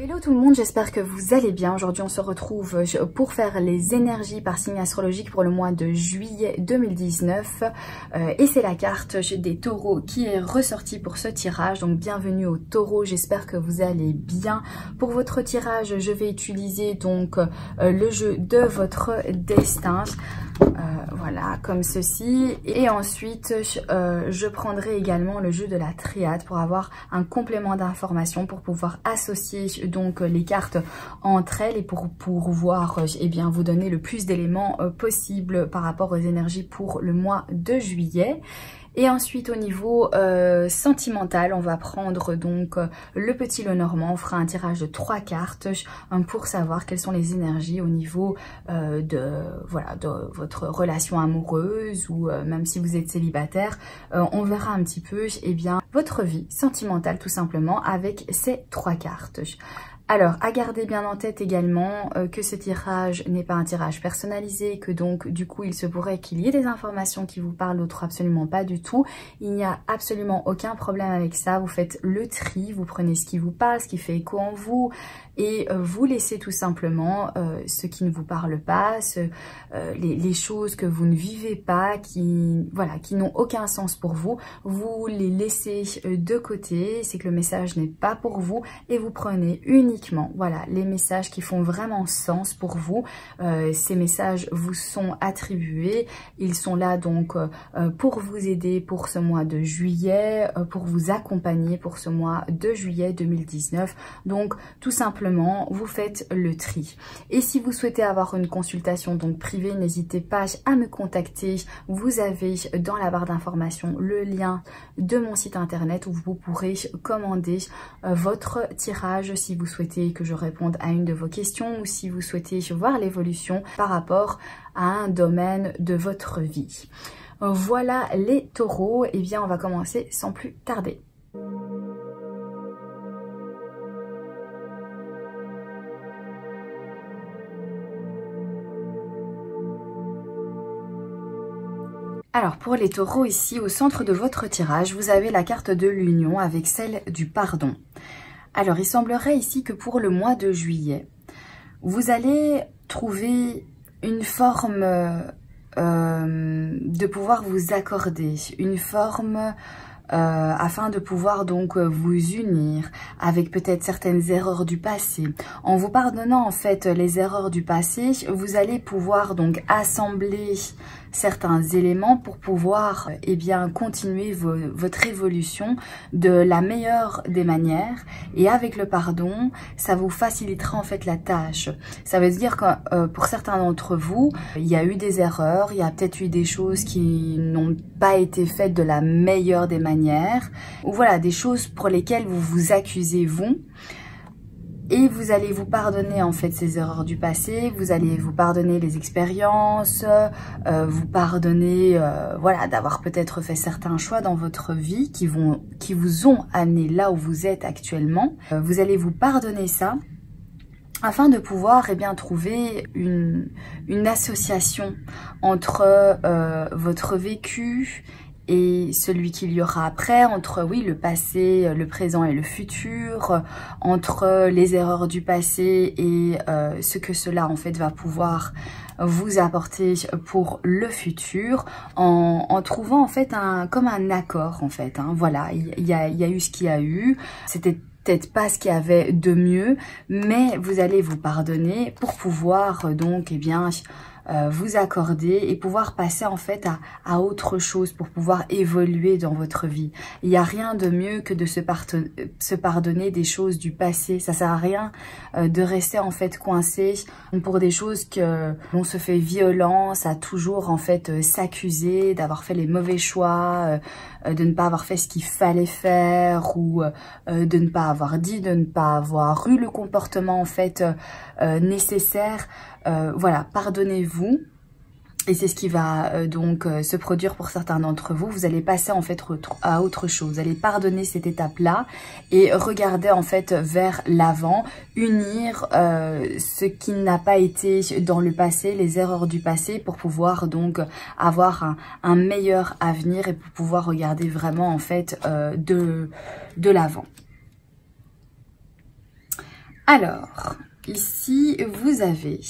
Hello tout le monde, j'espère que vous allez bien. Aujourd'hui on se retrouve pour faire les énergies par signe astrologique pour le mois de juillet 2019 et c'est la carte des taureaux qui est ressortie pour ce tirage. Donc bienvenue aux taureaux, j'espère que vous allez bien. Pour votre tirage je vais utiliser donc le jeu de votre destin. Voilà, comme ceci. Et ensuite, je prendrai également le jeu de la triade pour avoir un complément d'information, pour pouvoir associer donc les cartes entre elles et pour pouvoir bien, vous donner le plus d'éléments possible par rapport aux énergies pour le mois de juillet. Et ensuite au niveau sentimental, on va prendre donc le petit lot normand. On fera un tirage de 3 cartes pour savoir quelles sont les énergies au niveau de votre relation amoureuse ou même si vous êtes célibataire. On verra un petit peu votre vie sentimentale tout simplement avec ces 3 cartes. Alors, à garder bien en tête également que ce tirage n'est pas un tirage personnalisé, que donc du coup il se pourrait qu'il y ait des informations qui vous parlent, d'autres absolument pas du tout. Il n'y a absolument aucun problème avec ça, vous faites le tri, vous prenez ce qui vous parle, ce qui fait écho en vous et vous laissez tout simplement ce qui ne vous parle pas, les choses que vous ne vivez pas, qui n'ont aucun sens pour vous, vous les laissez de côté, c'est que le message n'est pas pour vous et vous prenez uniquement les messages qui font vraiment sens pour vous. Ces messages vous sont attribués, ils sont là donc pour vous aider pour ce mois de juillet, pour vous accompagner pour ce mois de juillet 2019. Donc tout simplement vous faites le tri. Et si vous souhaitez avoir une consultation donc privée, n'hésitez pas à me contacter. Vous avez dans la barre d'information le lien de mon site internet où vous pourrez commander votre tirage si vous souhaitez que je réponde à une de vos questions ou si vous souhaitez voir l'évolution par rapport à un domaine de votre vie. Voilà les taureaux, et bien on va commencer sans plus tarder. Alors pour les taureaux ici, au centre de votre tirage, vous avez la carte de l'union avec celle du pardon. Alors il semblerait ici que pour le mois de juillet, vous allez trouver une forme de pouvoir vous accorder, une forme afin de pouvoir donc vous unir avec peut-être certaines erreurs du passé. En vous pardonnant en fait les erreurs du passé, vous allez pouvoir donc assembler certains éléments pour pouvoir continuer votre évolution de la meilleure des manières. Et avec le pardon, ça vous facilitera en fait la tâche. Ça veut dire que pour certains d'entre vous, il y a eu des erreurs, il y a peut-être eu des choses qui n'ont pas été faites de la meilleure des manières, ou voilà, des choses pour lesquelles vous vous accusez vous. Et vous allez vous pardonner en fait ces erreurs du passé, vous allez vous pardonner les expériences, vous pardonner d'avoir peut-être fait certains choix dans votre vie qui vous ont amené là où vous êtes actuellement. Vous allez vous pardonner ça afin de pouvoir trouver une association entre votre vécu et celui qu'il y aura après, entre le passé, le présent et le futur, entre les erreurs du passé et ce que cela en fait va pouvoir vous apporter pour le futur, en trouvant en fait comme un accord en fait. Voilà, il y a eu ce qu'il y a eu, c'était peut-être pas ce qu'il y avait de mieux, mais vous allez vous pardonner pour pouvoir donc vous accorder et pouvoir passer en fait à autre chose, pour pouvoir évoluer dans votre vie. Il n'y a rien de mieux que de se pardonner des choses du passé. Ça sert à rien de rester en fait coincé pour des choses que l'on se fait violence, à toujours en fait s'accuser d'avoir fait les mauvais choix, de ne pas avoir fait ce qu'il fallait faire, ou de ne pas avoir dit, de ne pas avoir eu le comportement en fait nécessaire. Voilà, pardonnez-vous. Et c'est ce qui va donc se produire pour certains d'entre vous. Vous allez passer en fait à autre chose. Vous allez pardonner cette étape-là et regarder en fait vers l'avant, unir ce qui n'a pas été dans le passé, les erreurs du passé, pour pouvoir donc avoir un meilleur avenir et pour pouvoir regarder vraiment en fait de l'avant. Alors, ici, vous avez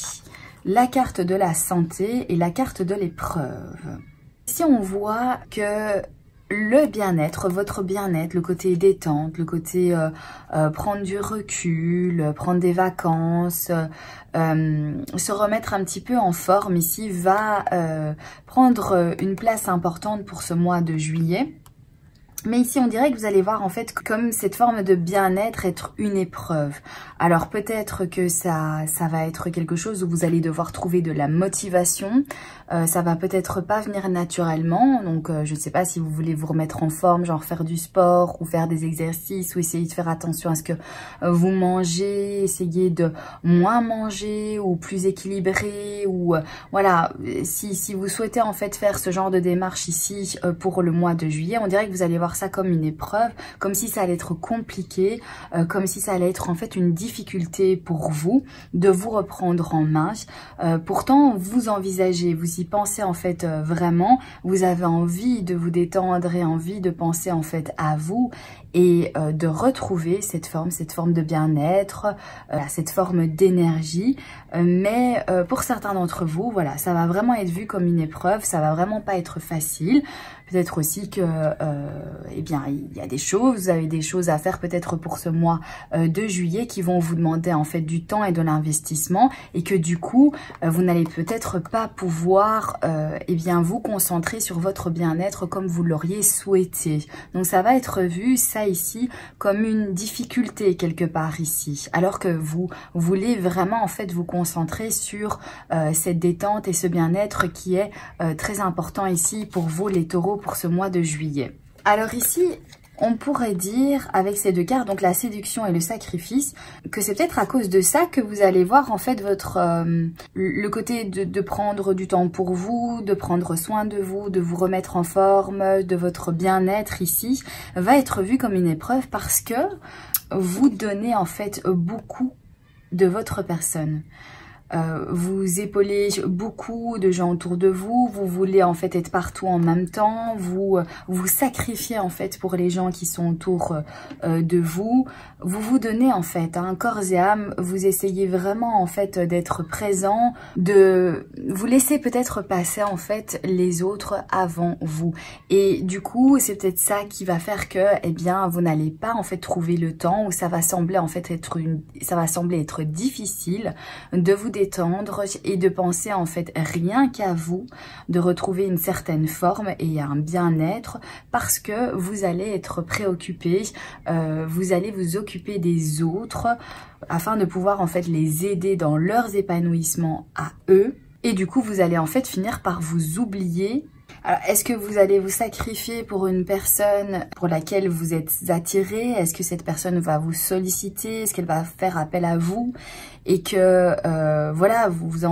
la carte de la santé et la carte de l'épreuve. Ici, on voit que le bien-être, votre bien-être, le côté détente, le côté prendre du recul, prendre des vacances, se remettre un petit peu en forme ici, va prendre une place importante pour ce mois de juillet. Mais ici, on dirait que vous allez voir en fait comme cette forme de bien-être être une épreuve. Alors peut-être que ça va être quelque chose où vous allez devoir trouver de la motivation. Ça va peut-être pas venir naturellement. Donc je ne sais pas si vous voulez vous remettre en forme, genre faire du sport ou faire des exercices ou essayer de faire attention à ce que vous mangez, essayer de moins manger ou plus équilibré ou voilà. Si vous souhaitez en fait faire ce genre de démarche ici pour le mois de juillet, on dirait que vous allez voir ça comme une épreuve, comme si ça allait être compliqué, comme si ça allait être en fait une difficulté pour vous de vous reprendre en main. Pourtant, vous envisagez, vous y pensez en fait vraiment, vous avez envie de vous détendre et envie de penser en fait à vous et de retrouver cette forme de bien-être, cette forme d'énergie. Mais pour certains d'entre vous, voilà, ça va vraiment être vu comme une épreuve, ça va vraiment pas être facile. Peut-être aussi que, eh bien, il y a des choses, vous avez des choses à faire peut-être pour ce mois de juillet qui vont vous demander en fait du temps et de l'investissement et que du coup, vous n'allez peut-être pas pouvoir, eh bien, vous concentrer sur votre bien-être comme vous l'auriez souhaité. Donc, ça va être vu, ça ici, comme une difficulté quelque part ici, alors que vous voulez vraiment en fait vous concentrer sur cette détente et ce bien-être qui est très important ici pour vous les taureaux pour ce mois de juillet. Alors ici, on pourrait dire avec ces deux cartes, donc la séduction et le sacrifice, que c'est peut-être à cause de ça que vous allez voir en fait votre le côté de prendre du temps pour vous, de prendre soin de vous remettre en forme, de votre bien-être ici, va être vu comme une épreuve parce que vous donnez en fait beaucoup de votre personne. Vous épaulez beaucoup de gens autour de vous, vous voulez en fait être partout en même temps, vous sacrifiez en fait pour les gens qui sont autour de vous, vous donnez en fait corps et âme, vous essayez vraiment en fait d'être présent, de vous laisser peut-être passer en fait les autres avant vous. Et du coup, c'est peut-être ça qui va faire que, eh bien, vous n'allez pas en fait trouver le temps où ça va sembler en fait être difficile de vous détendre et de penser en fait rien qu'à vous, de retrouver une certaine forme et un bien-être parce que vous allez être préoccupé, vous allez vous occuper des autres afin de pouvoir en fait les aider dans leurs épanouissements à eux et du coup vous allez en fait finir par vous oublier. Alors, est-ce que vous allez vous sacrifier pour une personne pour laquelle vous êtes attiré? Est-ce que cette personne va vous solliciter? Est-ce qu'elle va faire appel à vous? Et que, voilà, vous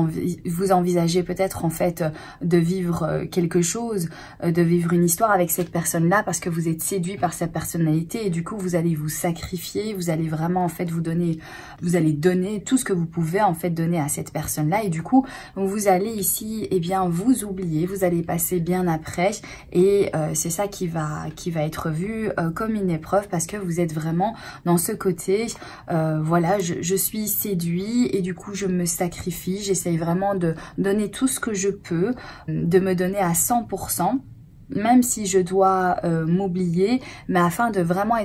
envisagez peut-être en fait de vivre quelque chose, de vivre une histoire avec cette personne-là parce que vous êtes séduit par sa personnalité et du coup, vous allez vous sacrifier, vous allez vraiment en fait vous allez donner tout ce que vous pouvez en fait donner à cette personne-là et du coup, vous allez ici, eh bien, vous oublier, vous allez passer bien après et c'est ça qui va être vu comme une épreuve parce que vous êtes vraiment dans ce côté, voilà, je suis séduit et du coup je me sacrifie, j'essaye vraiment de donner tout ce que je peux, de me donner à 100%. Même si je dois m'oublier, mais afin de vraiment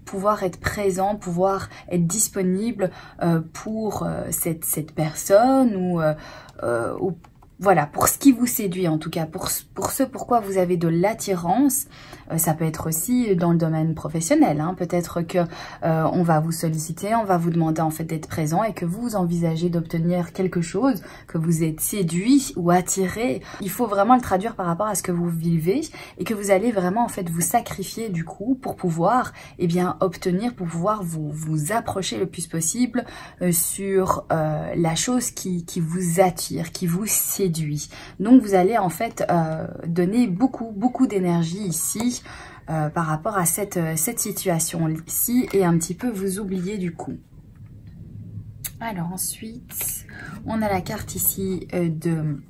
pouvoir être présent, pouvoir être disponible pour cette personne ou voilà, pour ce qui vous séduit en tout cas, pour ce pourquoi vous avez de l'attirance. Ça peut être aussi dans le domaine professionnel, hein. Peut-être que on va vous solliciter, on va vous demander en fait d'être présent et que vous envisagez d'obtenir quelque chose, que vous êtes séduit ou attiré. Il faut vraiment le traduire par rapport à ce que vous vivez et que vous allez vraiment en fait vous sacrifier du coup pour pouvoir obtenir, pour pouvoir vous approcher le plus possible sur la chose qui vous attire, qui vous séduit. Donc vous allez en fait donner beaucoup d'énergie ici par rapport à cette situation-ci et un petit peu vous oublier du coup. Alors ensuite, on a la carte ici de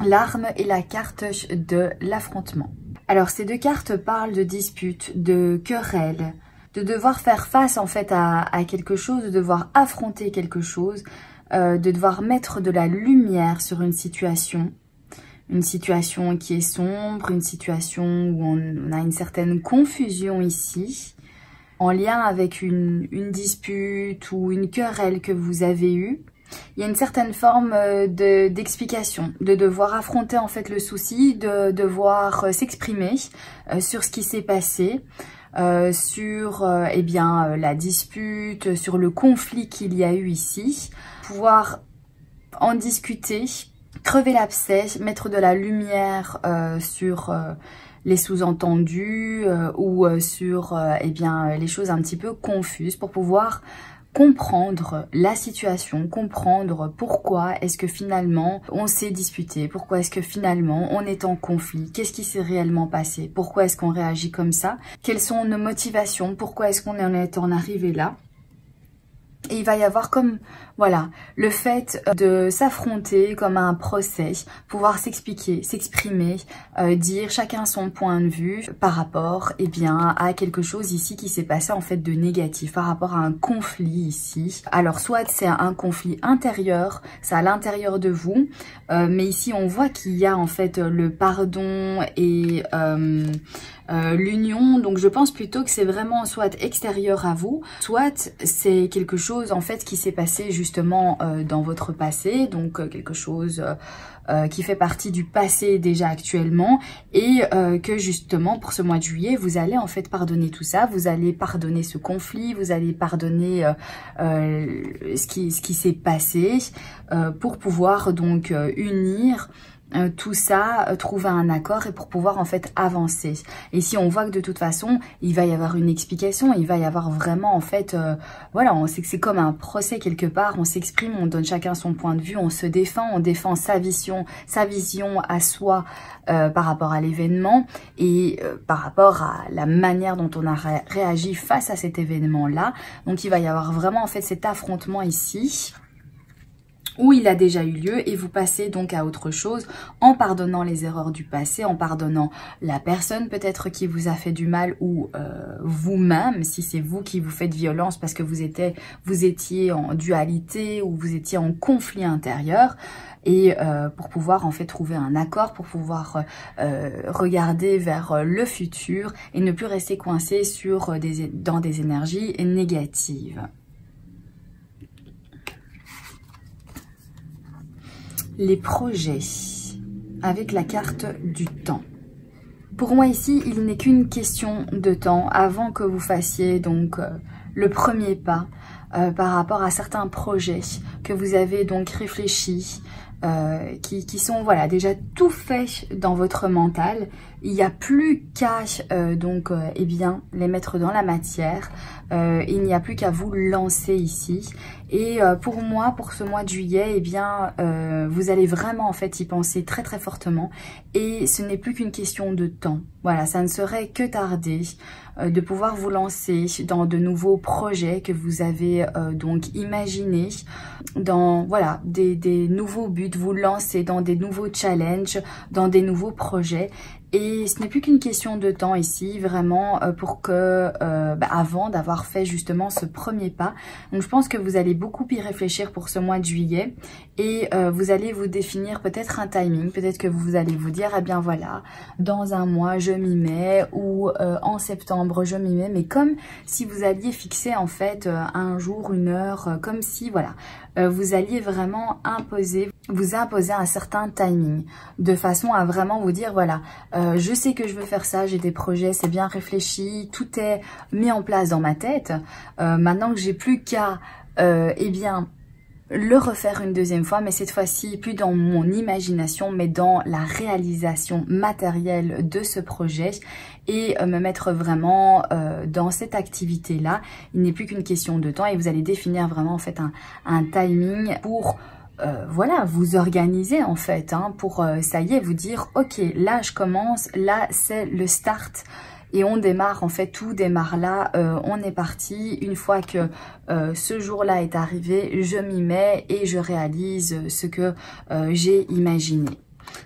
l'arme et la carte de l'affrontement. Alors ces deux cartes parlent de disputes, de querelles, de devoir faire face en fait à quelque chose, de devoir affronter quelque chose, de devoir mettre de la lumière sur une situation qui est sombre, une situation où on a une certaine confusion ici, en lien avec une dispute ou une querelle que vous avez eue. Il y a une certaine forme d'explication, de devoir affronter en fait le souci, de devoir s'exprimer sur ce qui s'est passé, sur eh bien, la dispute, sur le conflit qu'il y a eu ici, pouvoir en discuter, crever l'abcès, mettre de la lumière sur les sous-entendus ou sur eh bien, les choses un petit peu confuses pour pouvoir comprendre la situation, comprendre pourquoi est-ce que finalement on s'est disputé, pourquoi est-ce que finalement on est en conflit, qu'est-ce qui s'est réellement passé, pourquoi est-ce qu'on réagit comme ça, quelles sont nos motivations, pourquoi est-ce qu'on en arrivé là. Et il va y avoir comme, voilà, le fait de s'affronter comme un procès, pouvoir s'expliquer, s'exprimer, dire chacun son point de vue par rapport, eh bien, à quelque chose ici qui s'est passé en fait de négatif, par rapport à un conflit ici. Alors, soit c'est un conflit intérieur, c'est à l'intérieur de vous, mais ici on voit qu'il y a en fait le pardon et l'union, donc je pense plutôt que c'est vraiment soit extérieur à vous, soit c'est quelque chose en fait qui s'est passé justement dans votre passé, donc quelque chose qui fait partie du passé déjà actuellement, et que justement pour ce mois de juillet vous allez en fait pardonner tout ça, vous allez pardonner ce conflit, vous allez pardonner ce qui s'est passé pour pouvoir donc unir tout ça, trouver un accord et pour pouvoir en fait avancer. Et si on voit que de toute façon il va y avoir une explication, il va y avoir vraiment en fait voilà, on sait que c'est comme un procès quelque part, on s'exprime, on donne chacun son point de vue, on se défend, on défend sa vision à soi par rapport à l'événement et par rapport à la manière dont on a réagi face à cet événement là. Donc il va y avoir vraiment en fait cet affrontement ici où il a déjà eu lieu et vous passez donc à autre chose en pardonnant les erreurs du passé, en pardonnant la personne peut-être qui vous a fait du mal ou vous-même, si c'est vous qui vous faites violence parce que vous étiez en dualité ou vous étiez en conflit intérieur. Et pour pouvoir en fait trouver un accord, pour pouvoir regarder vers le futur et ne plus rester coincé dans des énergies négatives. Les projets avec la carte du temps. Pour moi ici, il n'est qu'une question de temps avant que vous fassiez donc le premier pas par rapport à certains projets que vous avez donc réfléchi, qui sont voilà déjà tout faits dans votre mental. Il n'y a plus qu'à eh bien les mettre dans la matière. Il n'y a plus qu'à vous lancer ici. Et pour moi, pour ce mois de juillet, eh bien, vous allez vraiment en fait y penser très très fortement. Et ce n'est plus qu'une question de temps. Voilà, ça ne serait que tarder de pouvoir vous lancer dans de nouveaux projets que vous avez donc imaginés, dans voilà des nouveaux buts, vous lancer dans des nouveaux challenges, dans des nouveaux projets. Et ce n'est plus qu'une question de temps ici, vraiment, pour que, avant d'avoir fait justement ce premier pas. Donc je pense que vous allez beaucoup y réfléchir pour ce mois de juillet. Et vous allez vous définir peut-être un timing, peut-être que vous allez vous dire, eh bien voilà, dans un mois je m'y mets, ou en septembre je m'y mets. Mais comme si vous alliez fixer en fait un jour, une heure, comme si voilà, vous alliez vraiment vous imposer un certain timing, de façon à vraiment vous dire, voilà, je sais que je veux faire ça, j'ai des projets, c'est bien réfléchi, tout est mis en place dans ma tête. Maintenant que j'ai plus qu'à, eh bien, le refaire une deuxième fois, mais cette fois-ci plus dans mon imagination, mais dans la réalisation matérielle de ce projet et me mettre vraiment dans cette activité-là. Il n'est plus qu'une question de temps et vous allez définir vraiment en fait un timing pour voilà, vous organiser en fait, hein, pour ça y est, vous dire ok, là je commence, là c'est le start. Et on démarre, en fait, tout démarre là, on est parti. Une fois que ce jour-là est arrivé, je m'y mets et je réalise ce que j'ai imaginé.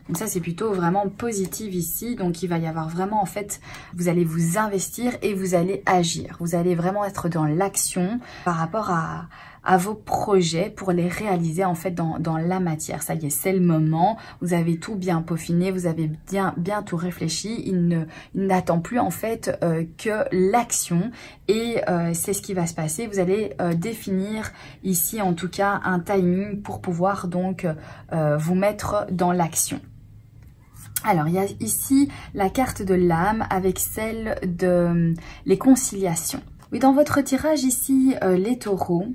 Donc ça, c'est plutôt vraiment positif ici. Donc il va y avoir vraiment, en fait, vous allez vous investir et vous allez agir. Vous allez vraiment être dans l'action par rapport à vos projets pour les réaliser en fait dans la matière. Ça y est, c'est le moment. Vous avez tout bien peaufiné, vous avez bien tout réfléchi. Il n'attend plus en fait que l'action et c'est ce qui va se passer. Vous allez définir ici en tout cas un timing pour pouvoir donc vous mettre dans l'action. Alors, il y a ici la carte de l'âme avec celle de les conciliations. Oui, dans votre tirage ici, les taureaux,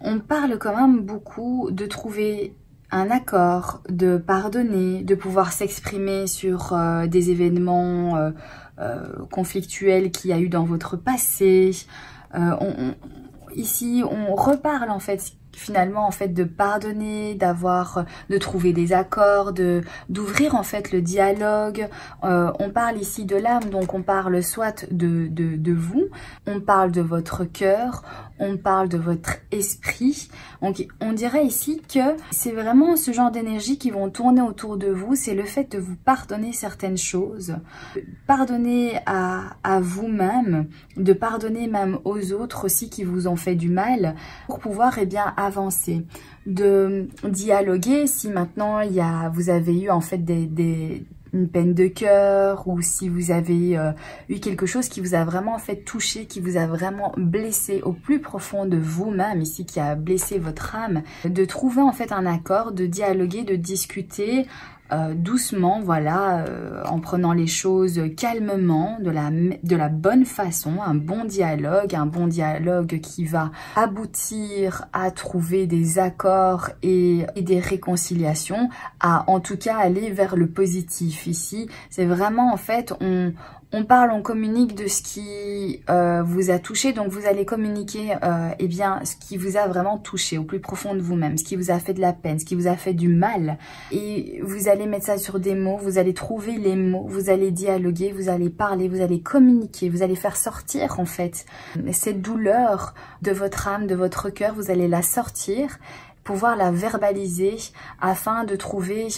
on parle quand même beaucoup de trouver un accord, de pardonner, de pouvoir s'exprimer sur des événements conflictuels qu'il y a eu dans votre passé. Ici, on reparle en fait finalement en fait de pardonner, de trouver des accords, d'ouvrir en fait le dialogue. On parle ici de l'âme, donc on parle soit de vous, on parle de votre cœur, on parle de votre esprit. Donc on dirait ici que c'est vraiment ce genre d'énergie qui vont tourner autour de vous, c'est le fait de vous pardonner certaines choses, pardonner à vous-même, de pardonner même aux autres aussi qui vous ont fait du mal pour pouvoir avancer, de dialoguer si maintenant vous avez eu en fait une peine de cœur ou si vous avez eu quelque chose qui vous a vraiment fait toucher, qui vous a vraiment blessé au plus profond de vous-même ici, qui a blessé votre âme, de trouver en fait un accord, de dialoguer, de discuter doucement, voilà, en prenant les choses calmement, de la bonne façon, un bon dialogue qui va aboutir à trouver des accords et des réconciliations, à en tout cas aller vers le positif. Ici, c'est vraiment en fait, on parle, on communique de ce qui vous a touché, donc vous allez communiquer ce qui vous a vraiment touché au plus profond de vous-même, ce qui vous a fait de la peine, ce qui vous a fait du mal. Et vous allez mettre ça sur des mots, vous allez trouver les mots, vous allez dialoguer, vous allez parler, vous allez communiquer, vous allez faire sortir en fait cette douleur de votre âme, de votre cœur, vous allez la sortir, pouvoir la verbaliser afin de trouver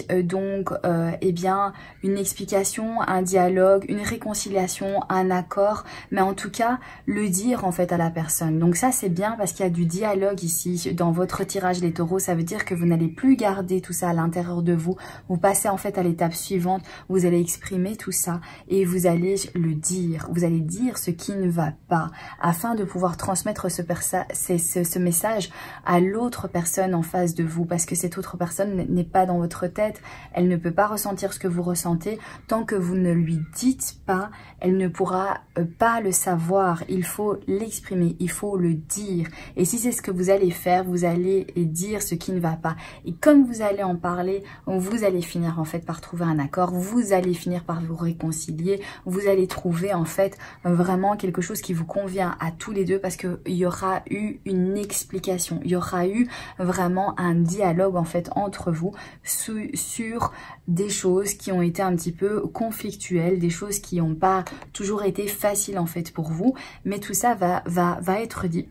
une explication, un dialogue, une réconciliation, un accord, mais en tout cas le dire en fait à la personne. Donc ça c'est bien parce qu'il y a du dialogue ici dans votre tirage les taureaux. Ça veut dire que vous n'allez plus garder tout ça à l'intérieur de vous, vous passez en fait à l'étape suivante, vous allez exprimer tout ça et vous allez le dire, vous allez dire ce qui ne va pas afin de pouvoir transmettre ce message à l'autre personne en face de vous, parce que cette autre personne n'est pas dans votre tête, elle ne peut pas ressentir ce que vous ressentez, tant que vous ne lui dites pas, elle ne pourra pas le savoir, il faut l'exprimer, il faut le dire, et si c'est ce que vous allez faire, vous allez dire ce qui ne va pas, et comme vous allez en parler, vous allez finir en fait par trouver un accord, vous allez finir par vous réconcilier, vous allez trouver en fait vraiment quelque chose qui vous convient à tous les deux, parce qu'il y aura eu une explication, il y aura eu vraiment un dialogue en fait entre vous sur des choses qui ont été un petit peu conflictuelles, des choses qui n'ont pas toujours été faciles en fait pour vous, mais tout ça va être dit,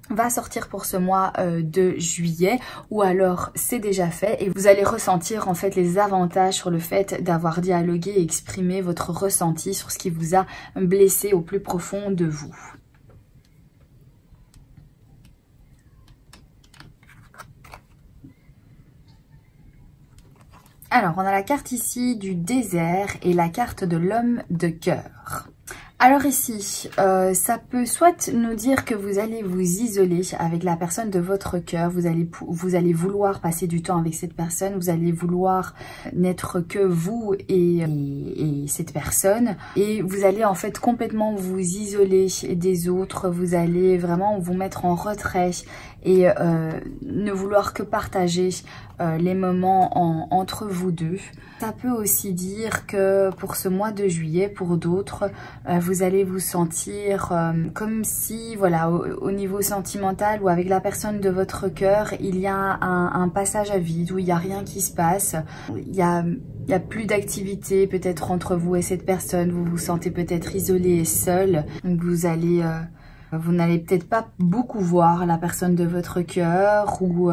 va sortir pour ce mois de juillet, ou alors c'est déjà fait et vous allez ressentir en fait les avantages sur le fait d'avoir dialogué et exprimé votre ressenti sur ce qui vous a blessé au plus profond de vous. Alors, on a la carte ici du désert et la carte de l'homme de cœur. Alors ici, ça peut soit nous dire que vous allez vous isoler avec la personne de votre cœur, vous allez vouloir passer du temps avec cette personne, vous allez vouloir n'être que vous et cette personne, et vous allez en fait complètement vous isoler des autres, vous allez vraiment vous mettre en retrait et ne vouloir que partager les moments entre vous deux. Ça peut aussi dire que pour ce mois de juillet, pour d'autres, vous allez vous sentir comme si, voilà, au niveau sentimental ou avec la personne de votre cœur, il y a un passage à vide où il n'y a rien qui se passe. Il y a plus d'activité peut-être entre vous et cette personne. Vous vous sentez peut-être isolé et seul. Donc vous allez Vous n'allez peut-être pas beaucoup voir la personne de votre cœur ou...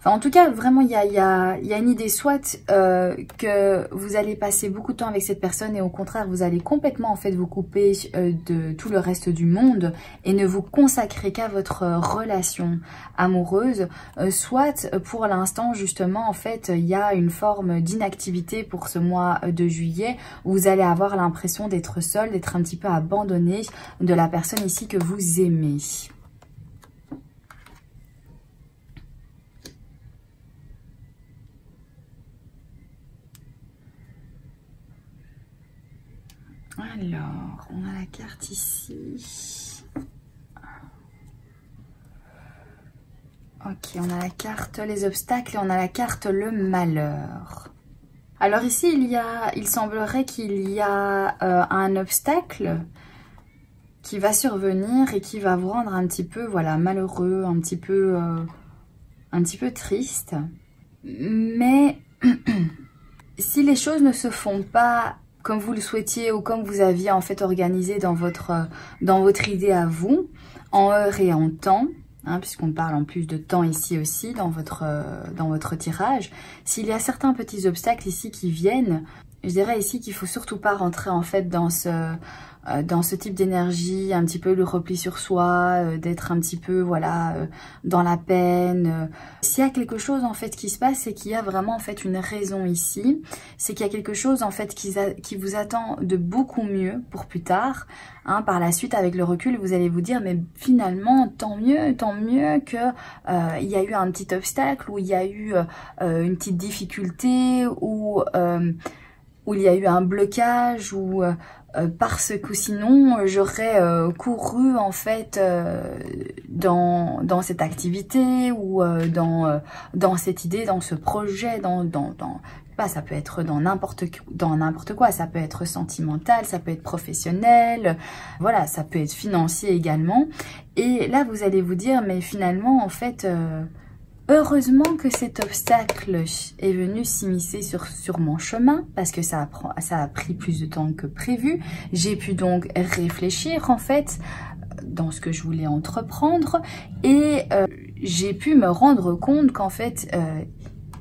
Enfin, en tout cas, vraiment, il y a une idée soit que vous allez passer beaucoup de temps avec cette personne et au contraire, vous allez complètement en fait vous couper de tout le reste du monde et ne vous consacrer qu'à votre relation amoureuse. Soit pour l'instant, justement, en fait, il y a une forme d'inactivité pour ce mois de juillet où vous allez avoir l'impression d'être seul, d'être un petit peu abandonné de la personne ici que vous aimez. Alors, on a la carte ici. Ok, on a la carte les obstacles et on a la carte le malheur. Alors ici, il semblerait qu'il y a un obstacle qui va survenir et qui va vous rendre un petit peu, voilà, malheureux, un petit peu triste. Mais si les choses ne se font pas comme vous le souhaitiez ou comme vous aviez en fait organisé dans votre idée à vous, en heure et en temps, hein, puisqu'on parle en plus de temps ici aussi dans votre tirage, s'il y a certains petits obstacles ici qui viennent, je dirais ici qu'il faut surtout pas rentrer en fait dans ce type d'énergie, un petit peu le repli sur soi, d'être un petit peu voilà dans la peine. S'il y a quelque chose en fait qui se passe, c'est qu'il y a vraiment en fait une raison ici, c'est qu'il y a quelque chose en fait qui vous attend de beaucoup mieux pour plus tard. Hein, par la suite, avec le recul, vous allez vous dire mais finalement tant mieux que il y a eu un petit obstacle ou il y a eu une petite difficulté ou il y a eu un blocage ou parce que sinon j'aurais couru en fait dans cette activité ou dans cette idée, dans ce projet, pas, ça peut être dans n'importe quoi, ça peut être sentimental, ça peut être professionnel, voilà, ça peut être financier également. Et là vous allez vous dire mais finalement en fait heureusement que cet obstacle est venu s'immiscer sur mon chemin parce que ça a pris plus de temps que prévu. J'ai pu donc réfléchir en fait dans ce que je voulais entreprendre et j'ai pu me rendre compte qu'en fait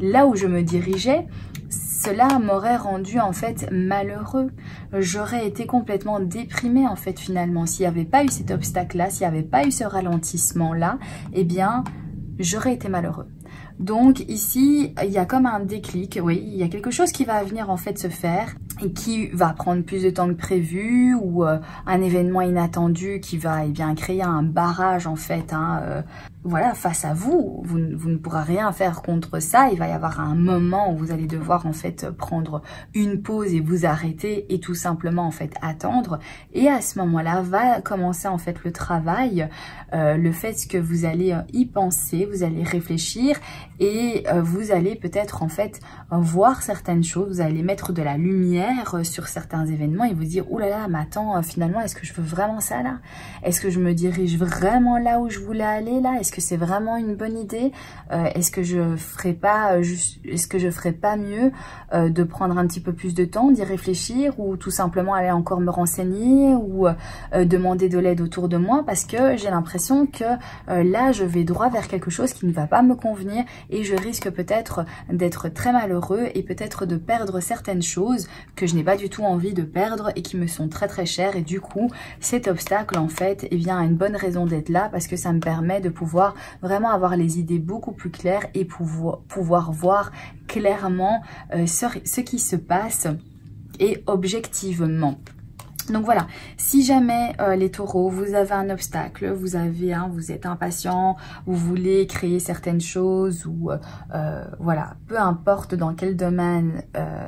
là où je me dirigeais, cela m'aurait rendu en fait malheureux. J'aurais été complètement déprimée en fait finalement. S'il n'y avait pas eu cet obstacle là, s'il n'y avait pas eu ce ralentissement là, eh bien j'aurais été malheureux. Donc ici, il y a comme un déclic, oui, il y a quelque chose qui va venir en fait se faire et qui va prendre plus de temps que prévu ou un événement inattendu qui va créer un barrage en fait, hein, voilà, face à vous. Vous ne pourrez rien faire contre ça. Il va y avoir un moment où vous allez devoir en fait prendre une pause et vous arrêter et tout simplement en fait attendre. Et à ce moment-là va commencer en fait le travail, le fait que vous allez y penser, vous allez réfléchir et vous allez peut-être en fait voir certaines choses, vous allez mettre de la lumière sur certains événements et vous dire oh là là, mais attends, finalement est-ce que je veux vraiment ça là? Est-ce que je me dirige vraiment là où je voulais aller là? Est-ce que c'est vraiment une bonne idée? Est-ce que je ferais pas mieux de prendre un petit peu plus de temps, d'y réfléchir ou tout simplement aller encore me renseigner ou demander de l'aide autour de moi parce que j'ai l'impression que là je vais droit vers quelque chose qui ne va pas me convenir et je risque peut-être d'être très malheureux et peut-être de perdre certaines choses que je n'ai pas du tout envie de perdre et qui me sont très très chères. Et du coup cet obstacle en fait a une bonne raison d'être là parce que ça me permet de pouvoir vraiment avoir les idées beaucoup plus claires et pouvoir voir clairement ce qui se passe et objectivement. Donc voilà, si jamais les taureaux, vous avez un obstacle, vous êtes impatient, vous voulez créer certaines choses ou voilà, peu importe dans quel domaine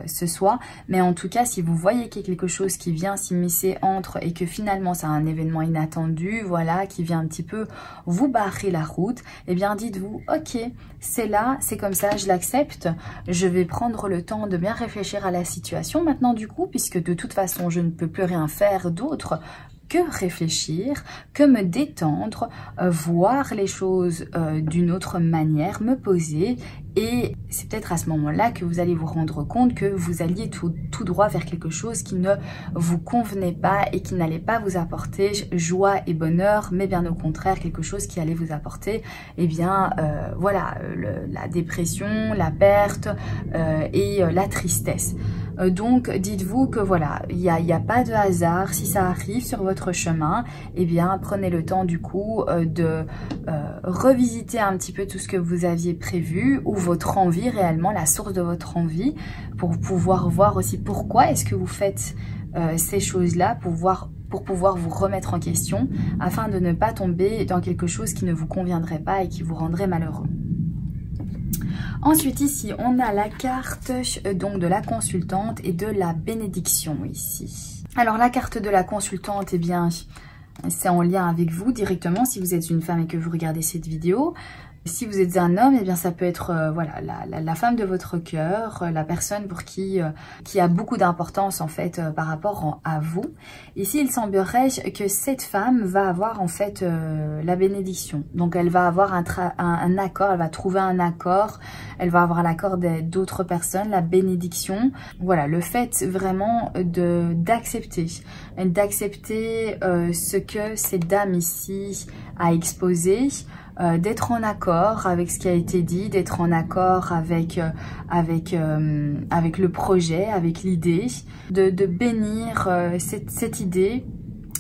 ce soit, mais en tout cas si vous voyez qu'il y a quelque chose qui vient s'immiscer entre et que finalement c'est un événement inattendu, voilà, qui vient un petit peu vous barrer la route, eh bien dites-vous ok, c'est là, c'est comme ça, je l'accepte, je vais prendre le temps de bien réfléchir à la situation maintenant du coup, puisque de toute façon je ne peux plus rien faire d'autre que réfléchir, que me détendre, voir les choses d'une autre manière, me poser. Et c'est peut-être à ce moment-là que vous allez vous rendre compte que vous alliez tout droit vers quelque chose qui ne vous convenait pas et qui n'allait pas vous apporter joie et bonheur, mais bien au contraire quelque chose qui allait vous apporter, eh bien, voilà, la dépression, la perte et la tristesse. Donc dites-vous que voilà, il n'y a pas de hasard. Si ça arrive sur votre chemin, eh bien prenez le temps du coup de revisiter un petit peu tout ce que vous aviez prévu ou votre envie réellement, la source de votre envie, pour pouvoir voir aussi pourquoi est-ce que vous faites ces choses-là, pour pouvoir vous remettre en question afin de ne pas tomber dans quelque chose qui ne vous conviendrait pas et qui vous rendrait malheureux. Ensuite ici on a la carte donc de la consultante et de la bénédiction ici. Alors la carte de la consultante, eh bien c'est en lien avec vous directement si vous êtes une femme et que vous regardez cette vidéo. Si vous êtes un homme, eh bien ça peut être voilà la femme de votre cœur, la personne pour qui a beaucoup d'importance en fait par rapport à vous. Ici, il semblerait que cette femme va avoir en fait la bénédiction. Donc elle va avoir un accord, elle va trouver un accord, elle va avoir l'accord d'autres personnes, la bénédiction. Voilà, le fait vraiment d'accepter ce que cette dame ici a exposé. D'être en accord avec ce qui a été dit, d'être en accord avec le projet, avec l'idée, de bénir cette idée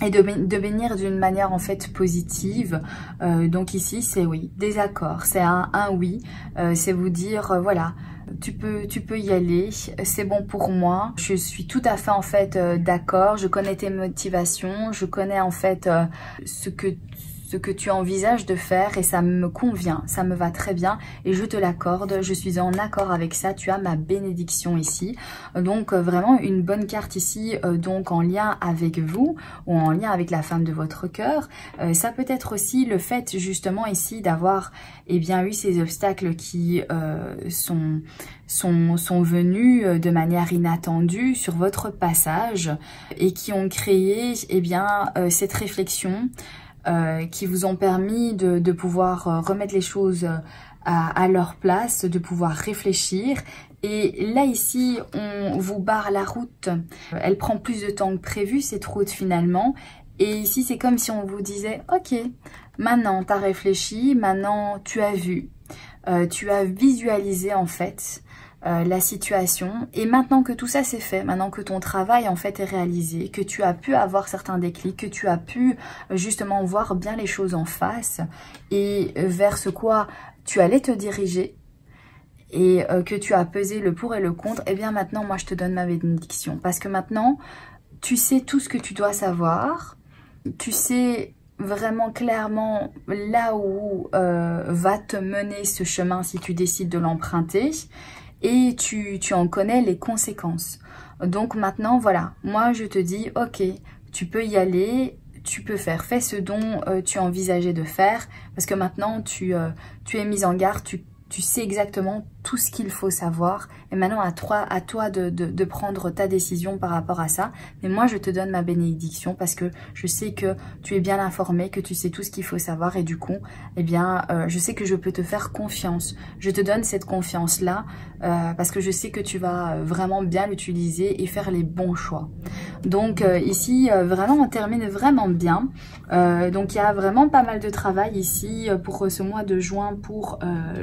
et de bénir d'une manière en fait positive. Donc ici c'est oui, des accords, c'est un oui, c'est vous dire voilà, tu peux y aller, c'est bon pour moi, je suis tout à fait en fait d'accord, je connais tes motivations, je connais en fait ce que tu envisages de faire et ça me convient, ça me va très bien et je te l'accorde, je suis en accord avec ça, tu as ma bénédiction ici. Donc vraiment une bonne carte ici, donc en lien avec vous ou en lien avec la femme de votre cœur. Ça peut être aussi le fait justement ici d'avoir eu ces obstacles qui sont venus de manière inattendue sur votre passage et qui ont créé cette réflexion qui vous ont permis de pouvoir remettre les choses à leur place, de pouvoir réfléchir. Et là ici, on vous barre la route. Elle prend plus de temps que prévu, cette route finalement. Et ici, c'est comme si on vous disait, ok, maintenant tu as réfléchi, maintenant tu as vu, tu as visualisé en fait la situation, et maintenant que tout ça c'est fait, maintenant que ton travail en fait est réalisé, que tu as pu avoir certains déclics, que tu as pu justement voir bien les choses en face et vers ce quoi tu allais te diriger et que tu as pesé le pour et le contre, et bien maintenant moi je te donne ma bénédiction parce que maintenant tu sais tout ce que tu dois savoir, tu sais vraiment clairement là où va te mener ce chemin si tu décides de l'emprunter. Et tu en connais les conséquences. Donc maintenant, voilà, moi je te dis, ok, tu peux y aller, tu peux fais ce dont tu envisageais de faire, parce que maintenant tu es mise en garde, tu sais exactement tout ce qu'il faut savoir. Et maintenant, à toi de prendre ta décision par rapport à ça. Mais moi, je te donne ma bénédiction parce que je sais que tu es bien informé, que tu sais tout ce qu'il faut savoir. Et du coup, je sais que je peux te faire confiance. Je te donne cette confiance-là parce que je sais que tu vas vraiment bien l'utiliser et faire les bons choix. Donc ici, vraiment, on termine vraiment bien. Donc, il y a vraiment pas mal de travail ici pour ce mois de juin pour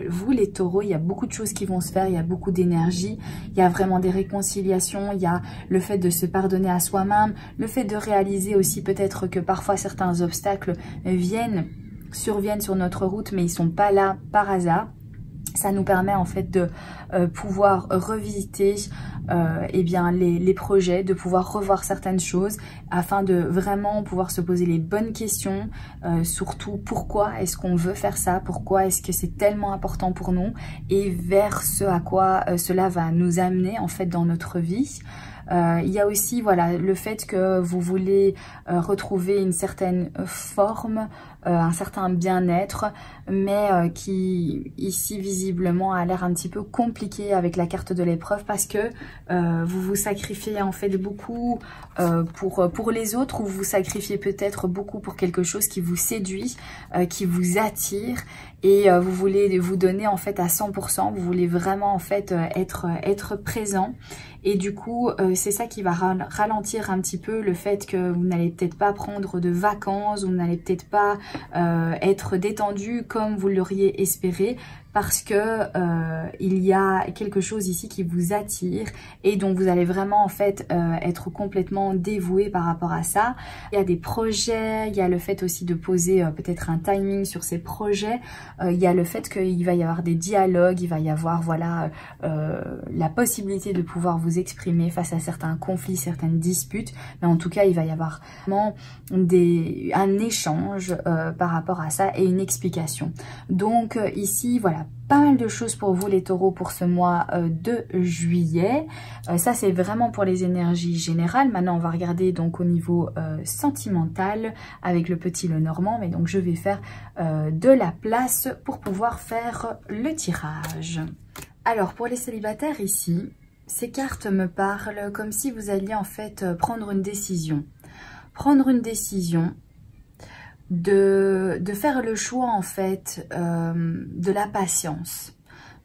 vous, les taureaux. Il y a beaucoup de choses qui vont se faire, il y a beaucoup d'énergie, il y a vraiment des réconciliations, il y a le fait de se pardonner à soi-même, le fait de réaliser aussi peut-être que parfois certains obstacles surviennent sur notre route, mais ils sont pas là par hasard. Ça nous permet en fait de pouvoir revisiter les projets, de pouvoir revoir certaines choses afin de vraiment pouvoir se poser les bonnes questions, surtout pourquoi est-ce qu'on veut faire ça, pourquoi est-ce que c'est tellement important pour nous et vers ce à quoi cela va nous amener en fait dans notre vie. Il y a aussi voilà le fait que vous voulez retrouver une certaine forme, un certain bien-être, mais qui ici visiblement a l'air un petit peu compliqué avec la carte de l'épreuve parce que vous vous sacrifiez en fait beaucoup pour les autres, ou vous sacrifiez peut-être beaucoup pour quelque chose qui vous séduit, qui vous attire, et vous voulez vous donner en fait à 100%, vous voulez vraiment en fait être présent. Et du coup, c'est ça qui va ralentir un petit peu le fait que vous n'allez peut-être pas prendre de vacances, vous n'allez peut-être pas être détendu comme vous l'auriez espéré, parce que il y a quelque chose ici qui vous attire et dont vous allez vraiment en fait être complètement dévoué par rapport à ça. Il y a des projets, il y a le fait aussi de poser peut-être un timing sur ces projets, il y a le fait qu'il va y avoir des dialogues, il va y avoir voilà la possibilité de pouvoir vous exprimer face à certains conflits, certaines disputes, mais en tout cas il va y avoir vraiment un échange par rapport à ça et une explication. Donc ici voilà, pas mal de choses pour vous les taureaux pour ce mois de juillet. Ça c'est vraiment pour les énergies générales. Maintenant on va regarder donc au niveau sentimental avec le petit Lenormand, mais donc je vais faire de la place pour pouvoir faire le tirage. Alors pour les célibataires ici, ces cartes me parlent comme si vous alliez en fait prendre une décision. Prendre une décision de faire le choix en fait de la patience,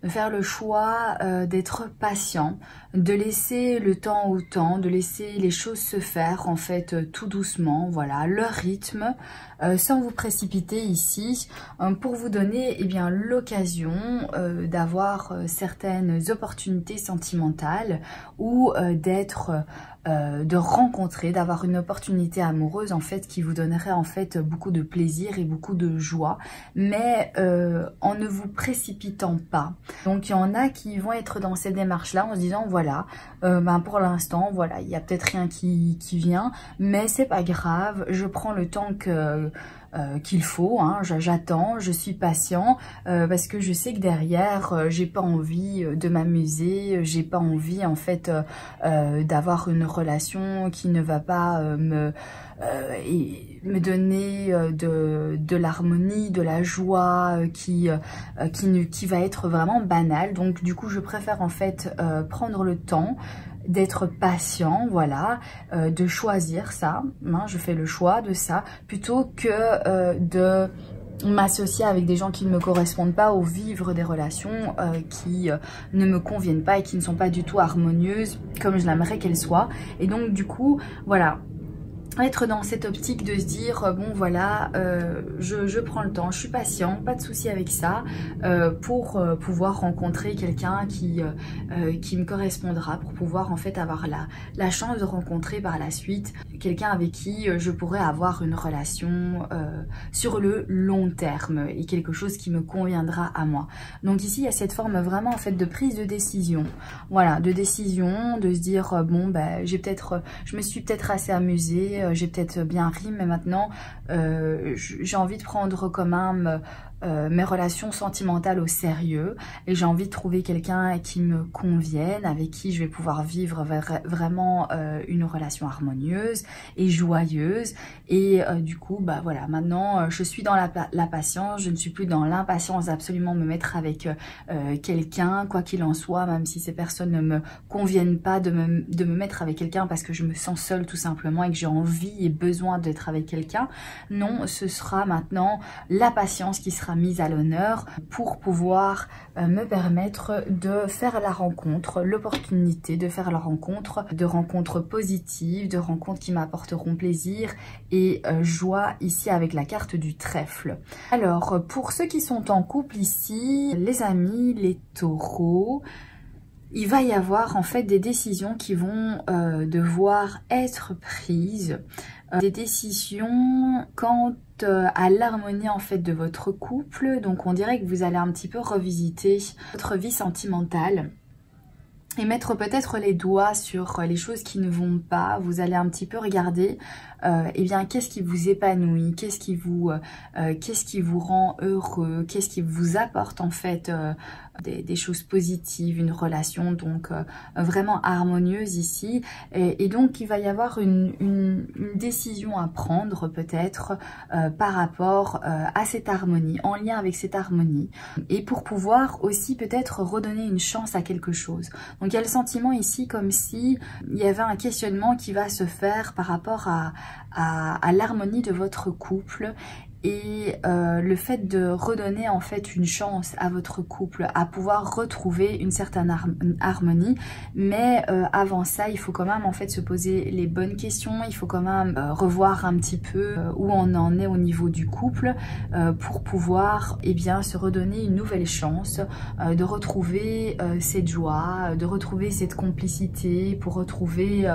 de faire le choix d'être patient, de laisser le temps au temps, de laisser les choses se faire en fait tout doucement, voilà, leur rythme, sans vous précipiter ici, pour vous donner eh bien l'occasion d'avoir certaines opportunités sentimentales ou de rencontrer, d'avoir une opportunité amoureuse en fait qui vous donnerait en fait beaucoup de plaisir et beaucoup de joie, mais en ne vous précipitant pas. Donc il y en a qui vont être dans cette démarche là en se disant voilà, pour l'instant voilà, il y a peut-être rien qui vient, mais c'est pas grave, je prends le temps qu'il faut, hein, j'attends, je suis patient, parce que je sais que derrière j'ai pas envie de m'amuser, j'ai pas envie en fait d'avoir une relation qui ne va pas me donner de l'harmonie, de la joie, qui va être vraiment banale. Donc du coup je préfère en fait prendre le temps d'être patient, voilà, de choisir ça, hein, je fais le choix de ça, plutôt que de m'associer avec des gens qui ne me correspondent pas, ou vivre des relations qui ne me conviennent pas et qui ne sont pas du tout harmonieuses comme je l'aimerais qu'elles soient. Et donc du coup, voilà, être dans cette optique de se dire bon voilà, je prends le temps, je suis patient, pas de souci avec ça, pour pouvoir rencontrer quelqu'un qui me correspondra, pour pouvoir en fait avoir la chance de rencontrer par la suite quelqu'un avec qui je pourrais avoir une relation sur le long terme et quelque chose qui me conviendra à moi. Donc ici il y a cette forme vraiment en fait de prise de décision, voilà, de décision, de se dire bon je me suis peut-être assez amusée, j'ai peut-être bien ri, mais maintenant j'ai envie de prendre quand même mes relations sentimentales au sérieux, et j'ai envie de trouver quelqu'un qui me convienne, avec qui je vais pouvoir vivre vraiment une relation harmonieuse et joyeuse. Et du coup bah voilà, maintenant je suis dans la patience, je ne suis plus dans l'impatience d'absolument me mettre avec quelqu'un, quoi qu'il en soit, même si ces personnes ne me conviennent pas, de me mettre avec quelqu'un parce que je me sens seule tout simplement et que j'ai envie et besoin d'être avec quelqu'un. Non, ce sera maintenant la patience qui sera mise à l'honneur pour pouvoir me permettre de faire la rencontre, l'opportunité de faire la rencontre, de rencontres positives, de rencontres qui m'apporteront plaisir et joie, ici avec la carte du trèfle. Alors pour ceux qui sont en couple ici, les amis, les taureaux, il va y avoir en fait des décisions qui vont devoir être prises, des décisions quant à l'harmonie en fait de votre couple. Donc on dirait que vous allez un petit peu revisiter votre vie sentimentale. et mettre peut-être les doigts sur les choses qui ne vont pas. Vous allez un petit peu regarder eh bien qu'est-ce qui vous épanouit, qu'est-ce qui vous rend heureux, qu'est-ce qui vous apporte en fait des choses positives, une relation donc vraiment harmonieuse ici. Et donc il va y avoir une décision à prendre peut-être par rapport à cette harmonie, en lien avec cette harmonie. Et pour pouvoir aussi peut-être redonner une chance à quelque chose. Donc il y a le sentiment ici comme si il y avait un questionnement qui va se faire par rapport à l'harmonie de votre couple. Et le fait de redonner en fait une chance à votre couple à pouvoir retrouver une certaine harmonie, mais avant ça il faut quand même en fait se poser les bonnes questions, il faut quand même revoir un petit peu où on en est au niveau du couple pour pouvoir eh bien se redonner une nouvelle chance de retrouver cette joie, de retrouver cette complicité, pour retrouver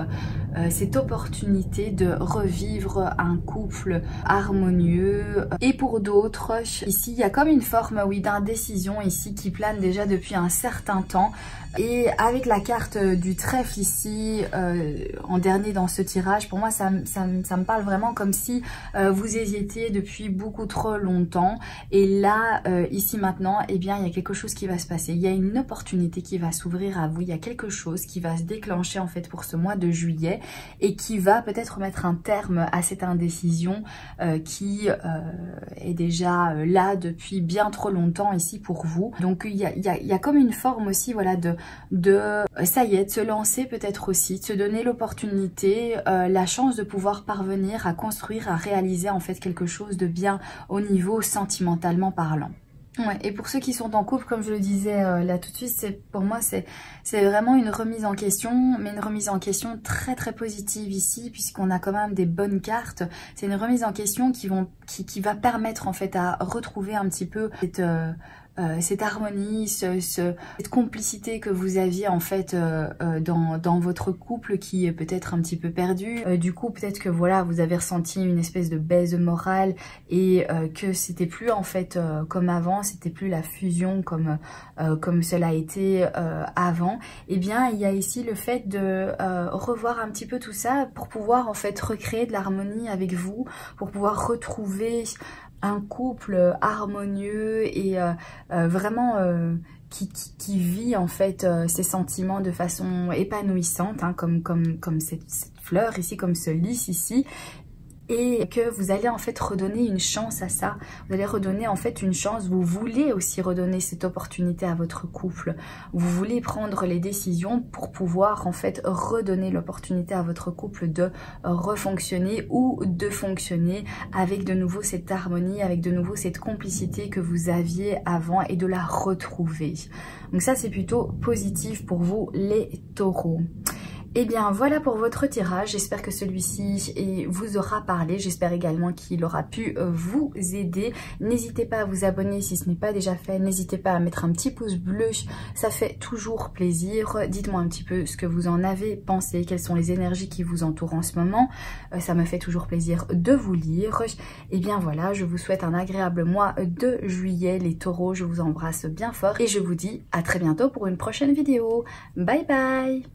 cette opportunité de revivre un couple harmonieux. Et pour d'autres, ici il y a comme une forme oui d'indécision ici qui plane déjà depuis un certain temps. Et avec la carte du trèfle ici, en dernier dans ce tirage, pour moi ça me parle vraiment comme si vous hésitiez depuis beaucoup trop longtemps. Et là, ici maintenant, eh bien il y a quelque chose qui va se passer. Il y a une opportunité qui va s'ouvrir à vous. Il y a quelque chose qui va se déclencher en fait pour ce mois de juillet et qui va peut-être mettre un terme à cette indécision qui est déjà là depuis bien trop longtemps ici pour vous. Donc il y a comme une forme aussi voilà de ça y est, de se lancer peut-être aussi, de se donner l'opportunité, la chance de pouvoir parvenir à construire, à réaliser en fait quelque chose de bien au niveau sentimentalement parlant. Ouais, et pour ceux qui sont en couple, comme je le disais là tout de suite, pour moi c'est vraiment une remise en question, mais une remise en question très très positive ici, puisqu'on a quand même des bonnes cartes. C'est une remise en question qui va permettre en fait à retrouver un petit peu cette harmonie, cette complicité que vous aviez en fait dans votre couple qui est peut-être un petit peu perdu. Du coup peut-être que voilà vous avez ressenti une espèce de baisse de morale et que c'était plus en fait comme avant, c'était plus la fusion comme cela a été avant. Et bien il y a ici le fait de revoir un petit peu tout ça pour pouvoir en fait recréer de l'harmonie avec vous, pour pouvoir retrouver un couple harmonieux et vraiment qui vit en fait ses sentiments de façon épanouissante, hein, comme cette fleur ici, comme ce lys ici. Et que vous allez en fait redonner une chance à ça. Vous allez redonner en fait une chance. Vous voulez aussi redonner cette opportunité à votre couple. Vous voulez prendre les décisions pour pouvoir en fait redonner l'opportunité à votre couple de refonctionner ou de fonctionner avec de nouveau cette harmonie, avec de nouveau cette complicité que vous aviez avant et de la retrouver. Donc ça c'est plutôt positif pour vous les taureaux. Et bien voilà pour votre tirage, j'espère que celui-ci vous aura parlé, j'espère également qu'il aura pu vous aider. N'hésitez pas à vous abonner si ce n'est pas déjà fait, n'hésitez pas à mettre un petit pouce bleu, ça fait toujours plaisir. Dites-moi un petit peu ce que vous en avez pensé, quelles sont les énergies qui vous entourent en ce moment, ça me fait toujours plaisir de vous lire. Et bien voilà, je vous souhaite un agréable mois de juillet les taureaux, je vous embrasse bien fort et je vous dis à très bientôt pour une prochaine vidéo. Bye bye.